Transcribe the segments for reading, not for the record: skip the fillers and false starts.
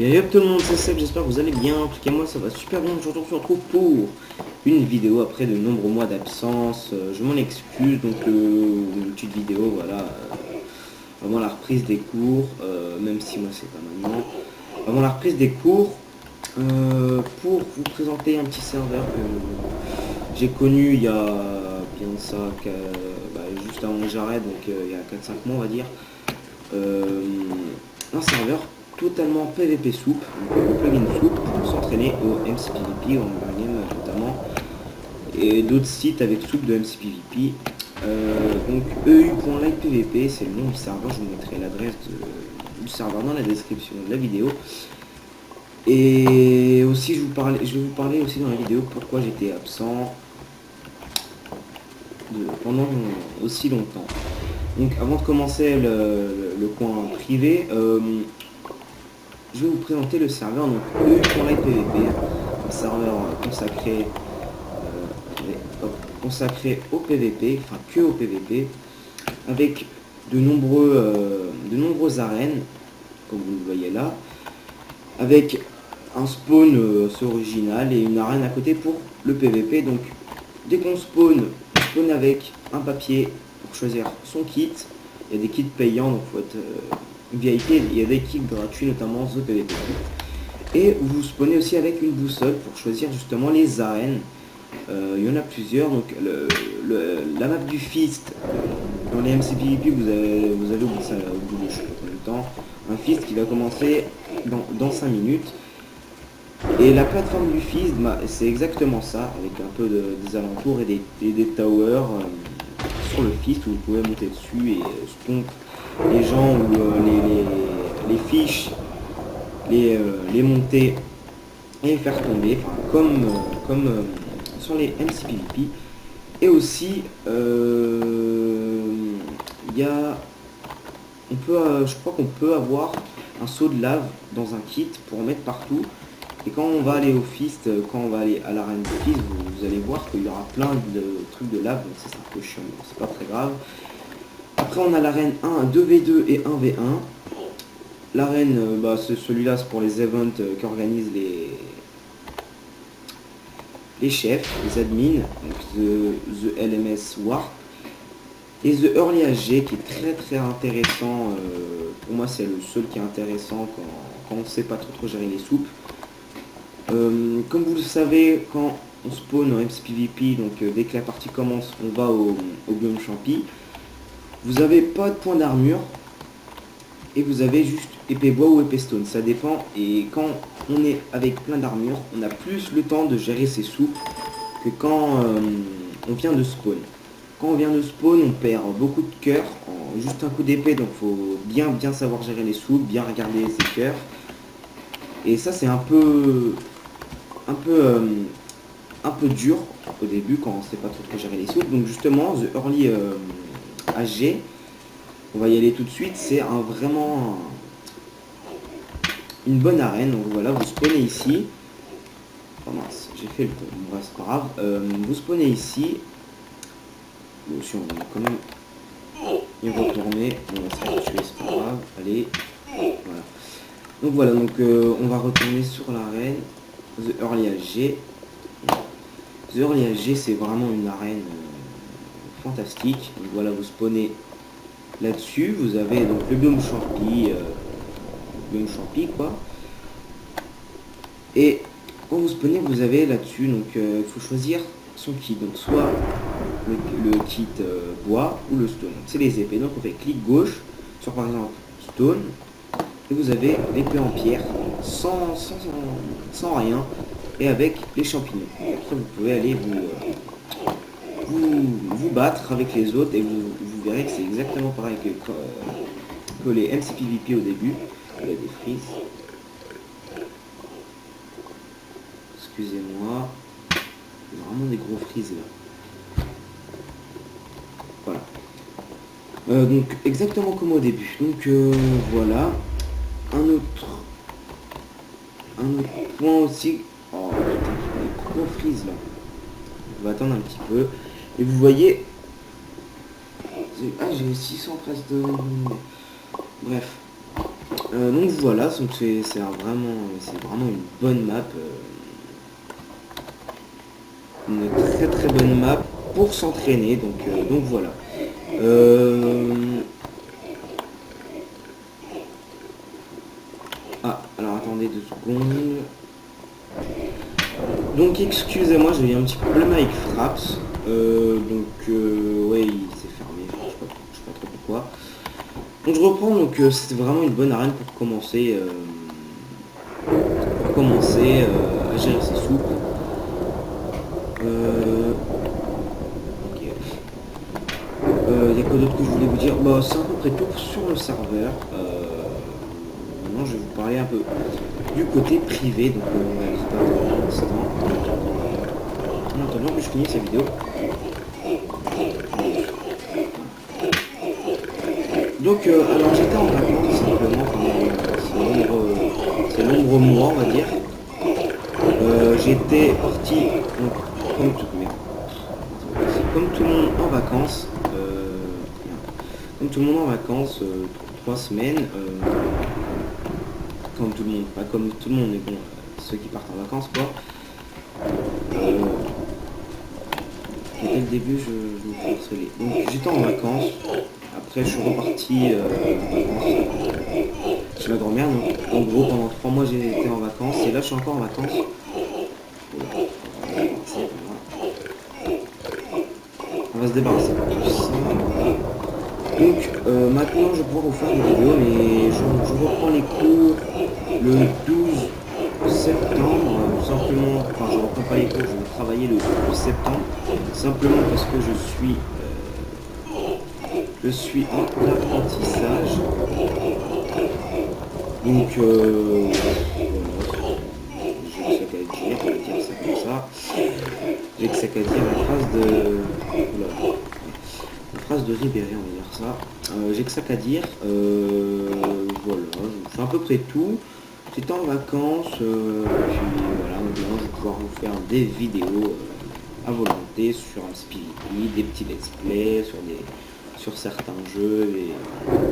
Et hop tout le monde, c'est Seb, j'espère que vous allez bien. En tout cas moi ça va super bien. Aujourd'hui on se retrouve pour une vidéo après de nombreux mois d'absence. Je m'en excuse, donc une petite vidéo, voilà, avant la reprise des cours, même si moi c'est pas maintenant. Avant la reprise des cours, pour vous présenter un petit serveur que j'ai connu il y a bien de ça, juste avant que j'arrête, donc il y a 4-5 mois on va dire. Un serveur totalement PVP soupe, donc plugin soupe pour s'entraîner au MCPVP, en game notamment, et d'autres sites avec soupe de MCPVP. Donc eu.livepvp, c'est le nom du serveur, je vous mettrai l'adresse du serveur dans la description de la vidéo. Et aussi je vais vous parler aussi dans la vidéo pourquoi j'étais absent pendant aussi longtemps. Donc avant de commencer le coin privé, je vais vous présenter le serveur donc eu.livepvp, un serveur consacré au PVP, enfin que au PVP, avec de nombreuses arènes, comme vous le voyez là, avec un spawn assez original et une arène à côté pour le PVP. Donc dès qu'on spawn, on spawn avec un papier pour choisir son kit. Il y a des kits payants, donc faut être VIP. Il y a des kits gratuits, notamment The PVP. Et vous spawnez aussi avec une boussole pour choisir justement les arènes. Il y en a plusieurs, donc la map du Fist, dans les MCPVP vous avez oublié ça au bout de je sais pas combien de temps, un Fist qui va commencer dans 5 minutes. Et la plateforme du Fist, c'est exactement ça, avec un peu des alentours et des towers sur le Fist où vous pouvez monter dessus et stomp les gens ou les fiches, les monter et faire tomber, enfin, comme sur les MCPVP. Et aussi je crois qu'on peut avoir un seau de lave dans un kit pour en mettre partout. Et quand on va aller au Fist, quand on va aller à l'arène du Fist, vous allez voir qu'il y aura plein de trucs de lave, donc c'est un peu chiant, c'est pas très grave. Après on a l'arène 1, 2v2 et 1v1. L'arène, celui-là c'est pour les events qu'organisent les chefs, les admins, donc the LMS Warp. Et The Early HG qui est très intéressant, pour moi c'est le seul qui est intéressant quand on ne sait pas trop gérer les soupes. Comme vous le savez, quand on spawn en MCPVP, donc dès que la partie commence, on va au biome champi. Vous n'avez pas de point d'armure et vous avez juste épée bois ou épée stone, ça dépend. Et quand on est avec plein d'armure, on a plus le temps de gérer ses soupes que quand on vient de spawn. Quand on vient de spawn, on perd beaucoup de cœurs en juste un coup d'épée, donc faut bien savoir gérer les soupes, bien regarder ses cœurs. Et ça c'est un peu dur au début quand on sait pas trop gérer les soupes. Donc justement The Early HG, on va y aller tout de suite, c'est vraiment une bonne arène. Donc voilà, vous spawnez ici. Oh mince, j'ai fait le tour, bon, c'est pas grave. Vous spawnez ici. Bon, si on va quand même y retourner, on va se faire tuer, c'est pas grave. Allez, voilà. Donc voilà, donc on va retourner sur l'arène The Early HG. The Early HG c'est vraiment une arène fantastique. Donc voilà, vous spawnez là-dessus, vous avez donc le biome champi, quoi. Et quand vous spawnez, vous avez là-dessus, donc il faut choisir son kit, donc soit le kit bois ou le stone. C'est les épées, donc on fait clic gauche sur par exemple stone, et vous avez l'épée en pierre sans rien et avec les champignons. Et après vous pouvez aller vous battre avec les autres et vous verrez que c'est exactement pareil que les MCPVP au début. Il y a des frises. Excusez-moi. Il y a vraiment des gros frises là. Voilà. Donc exactement comme au début. Donc voilà. Un autre point aussi. Oh putain, des gros frises là. On va attendre un petit peu. Et vous voyez. Ah, j'ai 600 presque de. Bref. Donc voilà, donc c'est vraiment une bonne map. Une très très bonne map pour s'entraîner, donc voilà. Ah, alors attendez 2 secondes. Donc excusez-moi, j'ai eu un petit problème avec Fraps. Ouais, il s'est fermé, je sais pas trop pourquoi. Donc je reprends, donc c'était vraiment une bonne arène pour commencer à gérer ses soupes. Ok. Il y a quoi d'autre que je voulais vous dire? Bah, c'est à peu près tout sur le serveur. Maintenant je vais vous parler un peu du côté privé, donc on va se battre pour l'instant. En attendant que je finisse cette vidéo. Donc alors j'étais en vacances simplement pendant ces nombreux mois on va dire. J'étais parti donc, comme tout le monde en vacances. Comme tout le monde en vacances, 3 semaines. Comme tout le monde, pas comme tout le monde, mais bon, ceux qui partent en vacances quoi. Dès le début je me fais harceler. Donc j'étais en vacances. Après je suis reparti en vacances chez ma grand-mère. Donc en gros pendant 3 mois j'ai été en vacances et là je suis encore en vacances. On va se débarrasser de ça. Donc maintenant je vais pouvoir vous faire des vidéos, mais je reprends les cours le 12 septembre, simplement, enfin je reprends pas les cours, je vais travailler le 12 septembre, simplement parce que je suis en apprentissage. Donc voilà, j'ai que ça qu'à dire, on va dire ça comme ça. J'ai que ça qu'à dire la phrase de. Oula, la phrase de Ribéry, on va dire ça. J'ai que ça qu'à dire. Voilà, je fais à peu près tout. J'étais en vacances, puis voilà, maintenant je vais pouvoir vous faire des vidéos à volonté sur un Spirit, des petits let's play, sur certains jeux, et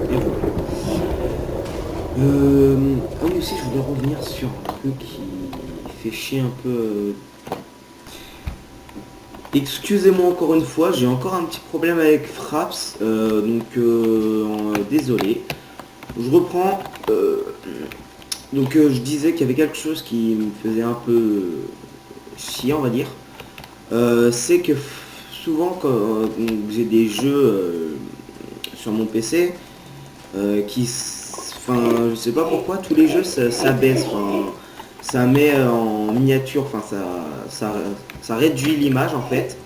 voilà. Ah oui aussi je voulais revenir sur un truc qui fait chier un peu. Excusez-moi encore une fois, j'ai encore un petit problème avec Fraps, désolé. Je reprends. Je disais qu'il y avait quelque chose qui me faisait un peu chier, on va dire. C'est que souvent quand j'ai des jeux sur mon PC enfin je sais pas pourquoi tous les jeux ça baisse, enfin, ça met en miniature, enfin ça réduit l'image en fait.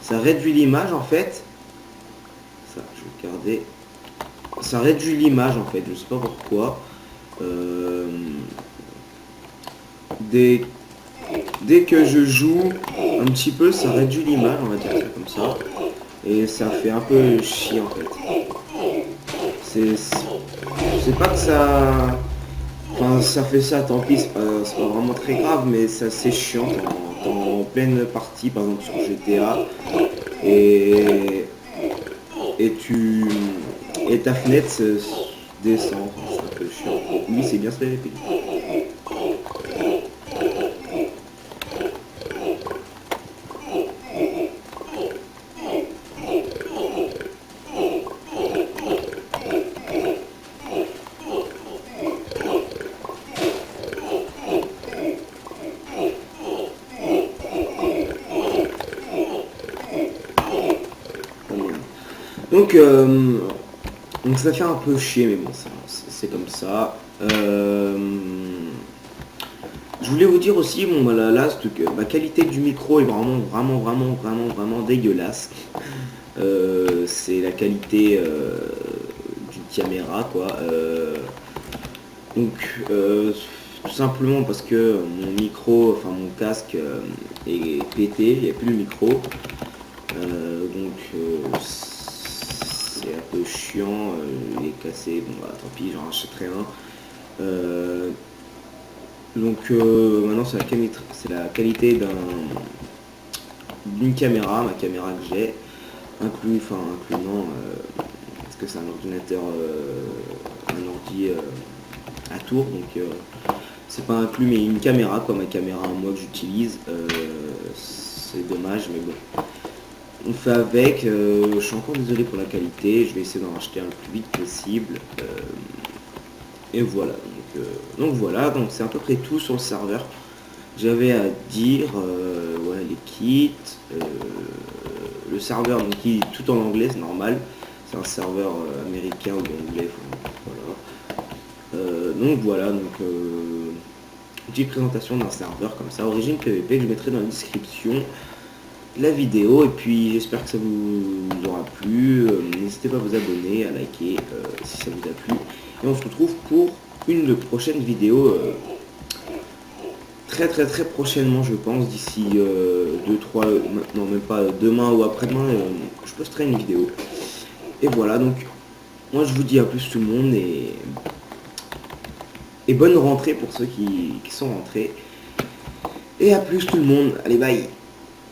Ça réduit l'image en fait. Ça, je vais garder. Ça réduit l'image en fait, je sais pas pourquoi. Dès que je joue un petit peu, ça réduit l'image, on va dire ça comme ça. Et ça fait un peu chier en fait. C'est pas que ça. Enfin ça fait ça, tant pis, c'est pas vraiment très grave, mais c'est chiant en pleine partie, par exemple sur GTA. Et ta fenêtre descend, enfin, c'est un peu chiant. Oui c'est bien se répéter. Donc ça fait un peu chier, mais bon, c'est comme ça. Je voulais vous dire aussi, bon voilà, là, que ma qualité du micro est vraiment dégueulasse. C'est la qualité d'une caméra, quoi. Tout simplement parce que mon micro, enfin mon casque est pété, il n'y a plus le micro. C'est un peu chiant, il est cassé, bon bah tant pis, j'en rachèterai un. Maintenant c'est la qualité d'une caméra, ma caméra que j'ai, incluant parce que c'est un ordinateur, un ordi à tour, donc c'est pas inclus, mais une caméra, comme ma caméra moi que j'utilise, c'est dommage, mais bon. On fait avec, je suis encore désolé pour la qualité, je vais essayer d'en racheter un le plus vite possible. Et voilà, donc voilà, donc c'est à peu près tout sur le serveur. J'avais à dire, ouais, les kits, le serveur, donc il est tout en anglais, c'est normal. C'est un serveur américain ou anglais, voilà. Donc voilà, une petite présentation d'un serveur comme ça, Origin PVP, que je mettrai dans la description de la vidéo. Et puis j'espère que ça vous aura plu. N'hésitez pas à vous abonner, à liker si ça vous a plu. Et on se retrouve pour une prochaine vidéo très prochainement, je pense, d'ici 2-3, non même pas demain ou après-demain, je posterai une vidéo. Et voilà, donc moi je vous dis à plus tout le monde, et bonne rentrée pour ceux qui sont rentrés. Et à plus tout le monde, allez bye.